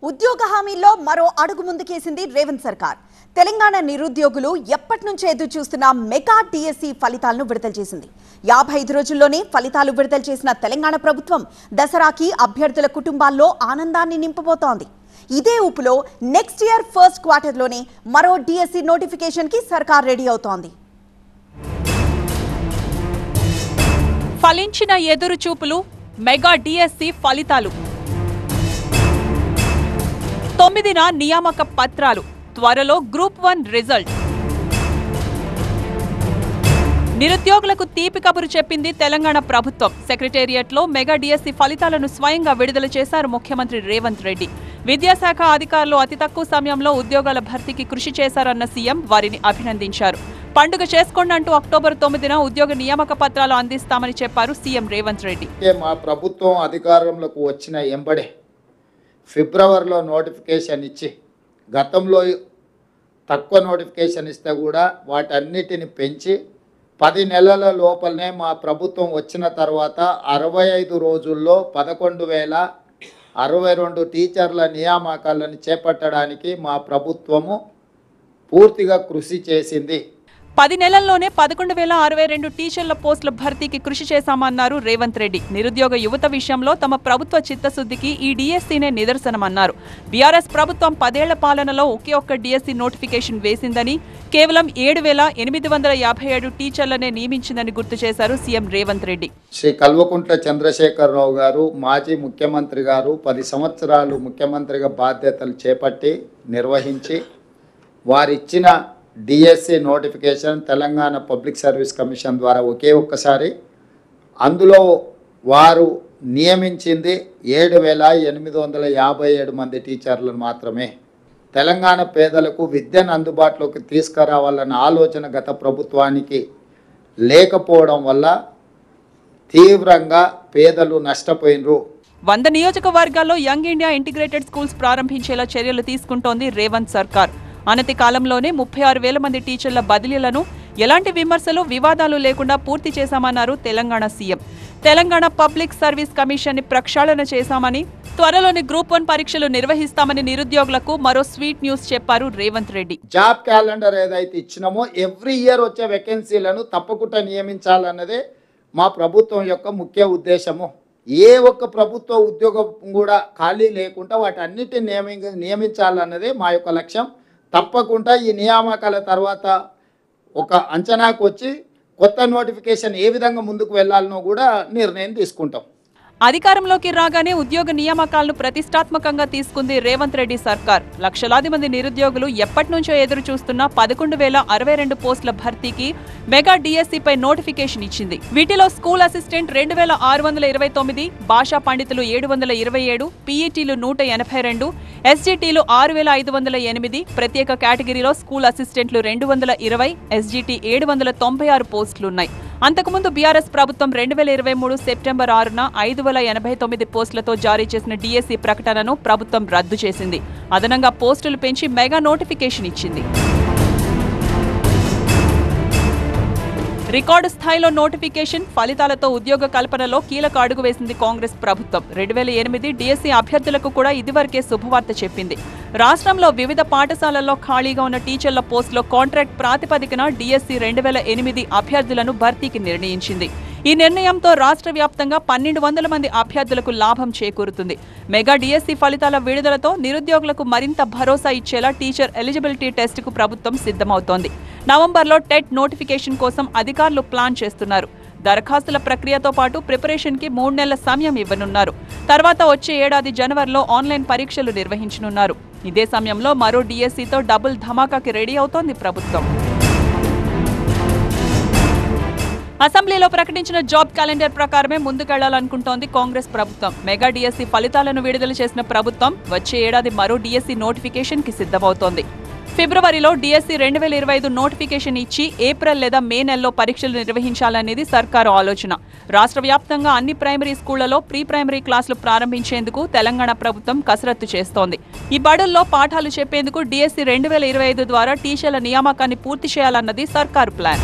ఉద్యోగ హామీల్లో మరో అడుగు ముందుకేసింది రేవంత్ సర్కార్. తెలంగాణ నిరుద్యోగులు ఎప్పటి నుంచో ఎదురు చూస్తున్న మెగా డిఎస్సి ఫలితాలను విడుదల చేసింది. 55 రోజుల్లోనే ఫలితాలు విడుదల చేసిన తెలంగాణ ప్రభుత్వం దసరాకి అభ్యర్థుల కుటుంబాల్లో ఆనందాన్ని నింపబోతోంది. ఇదే ఊపులో నెక్స్ట్ ఇయర్ ఫస్ట్ క్వార్టర్లోనే మరో డిఎస్సి నోటిఫికేషన్ కి సర్కార్ రెడీ అవుతోంది. ఫలించిన ఎదురు చూపులు, మెగా డిఎస్సి ఫలితాలు, 9న నియామక పత్రాలు, త్వరలో గ్రూప్ 1 రిజల్ట్. నిరుద్యోగులకు తీపి కబురు చెప్పింది తెలంగాణ ప్రభుత్వం. సెక్రటేరియట్లో మెగా డిఎస్సి ఫలితాలను స్వయంగా విడుదల చేశారు ముఖ్యమంత్రి రేవంత్ రెడ్డి. విద్యాశాఖ అధికారులు అతి తక్కువ సమయంలో ఉద్యోగాల భర్తీకి కృషి చేశారన్న సీఎం వారిని అభినందించారు. పండుగ చేసుకోండి అంటూ అక్టోబర్ 9న ఉద్యోగ నియామక పత్రాలు అందిస్తామని చెప్పారు సీఎం రేవంత్ రెడ్డి. మా ప్రభుత్వం అధికారంలోకి వచ్చిన ఎంబడే ఫిబ్రవరిలో నోటిఫికేషన్ ఇచ్చి, గతంలో తక్కువ నోటిఫికేషన్ ఇస్తే కూడా వాటన్నిటిని పెంచి 10 నెలల లోపలనే మా ప్రభుత్వం వచ్చిన తర్వాత 65 రోజుల్లో 11,062 టీచర్ల నియామకాలను చేపట్టడానికి మా ప్రభుత్వము పూర్తిగా కృషి చేసింది. 10 నెలల్లోనే 11,062 టీచర్ల పోస్టుల భర్తీకి కృషి చేశామన్నారు రేవంత్ రెడ్డి. నిరుద్యోగ యువత విషయంలో తమ ప్రభుత్వ చిత్తశుద్ధికి ఈ డిఎస్సీనే నిదర్శనమన్నారు. బీఆర్ఎస్ ప్రభుత్వం 10 ఏళ్ల పాలనలో ఒకే ఒక్క డిఎస్సీ నోటిఫికేషన్ వేసిందని, కేవలం 7,857 టీచర్లనే నియమించిందని గుర్తు చేశారు సీఎం రేవంత్ రెడ్డి. శ్రీ కల్వకుంట్ల చంద్రశేఖరరావు గారు మాజీ ముఖ్యమంత్రి గారు 10 సంవత్సరాలు ముఖ్యమంత్రిగా బాధ్యతలు చేపట్టి నిర్వహించి వారిచ్చిన DSC notification Telangana public service commission ద్వారా ఒకే ఒక్కసారి, అందులో వారు నియమించింది 7,857 మంది టీచర్లను మాత్రమే. తెలంగాణ పేదలకు విద్యను అందుబాటులోకి తీసుకురావాలన్న ఆలోచన గత ప్రభుత్వానికి లేకపోవడం వల్ల తీవ్రంగా పేదలు నష్టపోయినరు. 100 నియోజకవర్గాల్లో యంగ్ ఇండియా ఇంటిగ్రేటెడ్ స్కూల్స్ ప్రారంభించేలా చర్యలు తీసుకుంటోంది రేవంత్ సర్కార్. అనతి కాలంలోనే 36,000 మంది టీచర్ల బదిలీలను ఎలాంటి విమర్శలు, వివాదాలు లేకుండా పూర్తి చేశామన్నారు Telangana CM. Telangana public service commission ని ప్రక్షాళన చేశామని, త్వరలోనే గ్రూప్ 1 పరీక్షలు నిర్వహిస్తామని నిరుద్యోగులకు మరో స్వీట్ న్యూస్ చెప్పారు రేవంత్ రెడ్డి. జాబ్ క్యాలెండర్ ఏదైతే ఇచ్చినామో ఎవ్రీ ఇయర్ వచ్చే వేకెన్సీలను తప్పకుండా నియమించాలన్నదే మా ప్రభుత్వం యొక్క ముఖ్య ఉద్దేశము. ఏ ఒక్క ప్రభుత్వ ఉద్యోగం కూడా ఖాళీ లేకుండా వాటన్నిటిని నియమించాలన్నదే మా యొక్క లక్ష్యం. తప్పకుండా ఈ నియామకాల తర్వాత ఒక అంచనాకు వచ్చి కొత్త నోటిఫికేషన్ ఏ విధంగా ముందుకు వెళ్లాలనో కూడా నిర్ణయం తీసుకుంటాం. అధికారంలోకి రాగానే ఉద్యోగ నియామకాలను ప్రతిష్టాత్మకంగా తీసుకుంది రేవంత్ రెడ్డి సర్కార్. లక్షలాది మంది నిరుద్యోగులు ఎప్పటి నుంచో ఎదురు చూస్తున్న 11,062 పోస్టుల భర్తీకి మెగా డిఎస్సీపై నోటిఫికేషన్ ఇచ్చింది. వీటిలో స్కూల్ అసిస్టెంట్ 2,629, భాషా పండితులు 727, పీఈటీలు 182, ఎస్జీటీలు 6,508, ప్రత్యేక కేటగిరీలో స్కూల్ అసిస్టెంట్లు 220, ఎస్జీటీ 796 పోస్టులున్నాయి. అంతకుముందు బీఆర్ఎస్ ప్రభుత్వం 2023 సెప్టెంబర్ 6న 5,089 పోస్టులతో జారీ చేసిన డిఎస్సీ ప్రకటనను ప్రభుత్వం రద్దు చేసింది. అదనంగా పోస్టులు పెంచి మెగా నోటిఫికేషన్ ఇచ్చింది. రికార్డు స్థాయిలో నోటిఫికేషన్ ఫలితాలతో ఉద్యోగ కల్పనలో కీలక అడుగు వేసింది కాంగ్రెస్ ప్రభుత్వం. 2008 డిఎస్సీ అభ్యర్థులకు కూడా ఇదివరకే శుభవార్త చెప్పింది. రాష్ట్రంలో వివిధ పాఠశాలల్లో ఖాళీగా ఉన్న టీచర్ల పోస్టులో కాంట్రాక్ట్ ప్రాతిపదికన డిఎస్సీ 2008 అభ్యర్థులను భర్తీకి నిర్ణయించింది. ఈ నిర్ణయంతో రాష్ట్ర వ్యాప్తంగా 1,200 మంది అభ్యర్థులకు లాభం చేకూరుతుంది. మెగా డిఎస్సీ ఫలితాల విడుదలతో నిరుద్యోగులకు మరింత భరోసా ఇచ్చేలా టీచర్ ఎలిజిబిలిటీ టెస్టుకు ప్రభుత్వం సిద్ధమవుతోంది. నవంబర్లో టెట్ నోటిఫికేషన్ కోసం అధికారులు ప్లాన్ చేస్తున్నారు. దరఖాస్తుల ప్రక్రియతో పాటు ప్రిపరేషన్కి 3 నెలల సమయం ఇవ్వనున్నారు. తర్వాత వచ్చే ఏడాది జనవరిలో ఆన్లైన్ పరీక్షలు నిర్వహించనున్నారు. ఇదే సమయంలో మరో డిఎస్సీతో డబుల్ ధమాకాకి రెడీ అవుతోంది ప్రభుత్వం. అసెంబ్లీలో ప్రకటించిన జాబ్ క్యాలెండర్ ప్రకారమే ముందుకెళ్లాలనుకుంటోంది కాంగ్రెస్ ప్రభుత్వం. మెగా డిఎస్సీ ఫలితాలను విడుదల చేసిన ప్రభుత్వం వచ్చే ఏడాది మరో డిఎస్సీ నోటిఫికేషన్ కి సిద్ధమవుతోంది. ఫిబ్రవరిలో డిఎస్సీ 2025 నోటిఫికేషన్ ఇచ్చి ఏప్రిల్ లేదా మే నెలలో పరీక్షలు నిర్వహించాలనేది సర్కారు ఆలోచన. రాష్ట్ర వ్యాప్తంగా అన్ని ప్రైమరీ స్కూళ్లలో ప్రీ ప్రైమరీ క్లాసులు ప్రారంభించేందుకు తెలంగాణ ప్రభుత్వం కసరత్తు చేస్తోంది. ఈ బడుల్లో పాఠాలు చెప్పేందుకు డిఎస్సీ 2025 ద్వారా టీచర్ల నియామకాన్ని పూర్తి చేయాలన్నది సర్కారు ప్లాన్.